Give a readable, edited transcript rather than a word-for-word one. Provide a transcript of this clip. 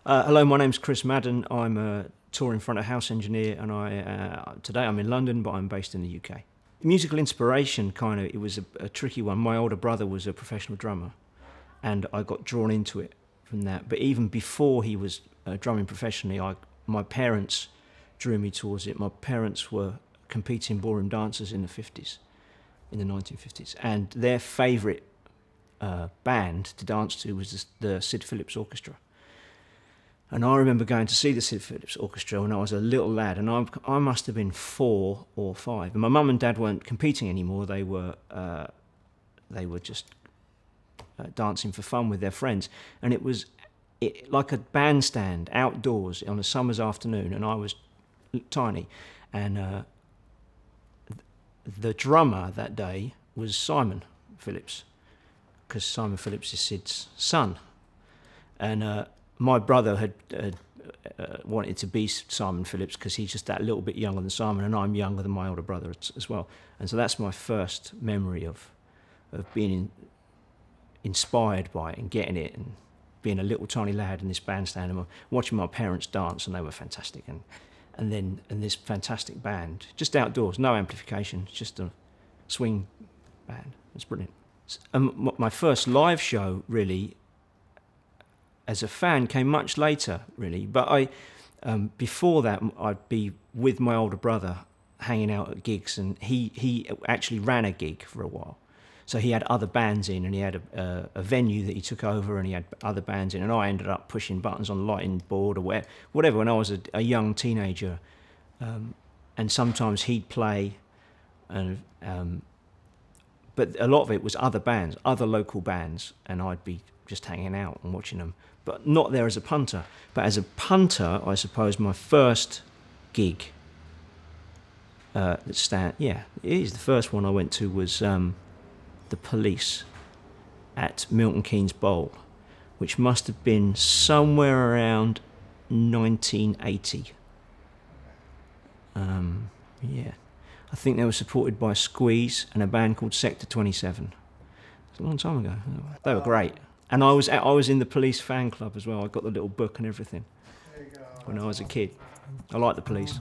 Hello, my name's Chris Madden. I'm a touring front of house engineer, and today I'm in London, but I'm based in the UK. Musical inspiration, it was a tricky one. My older brother was a professional drummer, and I got drawn into it from that. But even before he was drumming professionally, my parents drew me towards it. My parents were competing ballroom dancers in the 50s, in the 1950s, and their favourite band to dance to was the Sid Phillips Orchestra. And I remember going to see the Sid Phillips Orchestra when I was a little lad, and I must have been 4 or 5. And my mum and dad weren't competing anymore; they were just dancing for fun with their friends. And it was like a bandstand outdoors on a summer's afternoon, and I was tiny. And the drummer that day was Simon Phillips, because Simon Phillips is Sid's son. And my brother had wanted to be Simon Phillips because he's just that little bit younger than Simon, and I'm younger than my older brother as well. And so that's my first memory of being inspired by it and getting it, and being a little tiny lad in this bandstand and watching my parents dance, and they were fantastic. And this fantastic band, just outdoors, no amplification, just a swing band. It's brilliant. My first live show, really, as a fan, came much later, really. But before that, I'd be with my older brother, hanging out at gigs, and he actually ran a gig for a while. So he had other bands in, and he had a venue that he took over, and he had other bands in, and I ended up pushing buttons on the lighting board or whatever when I was a young teenager. And sometimes he'd play, but a lot of it was other bands, other local bands, and I'd be just hanging out and watching them, but not there as a punter. But as a punter, I suppose my first gig, the first one I went to was the Police at Milton Keynes Bowl, which must have been somewhere around 1980. I think they were supported by Squeeze and a band called Sector 27. It's a long time ago. They were great. And I was in the Police fan club as well. I got the little book and everything when I was a kid. I like the Police.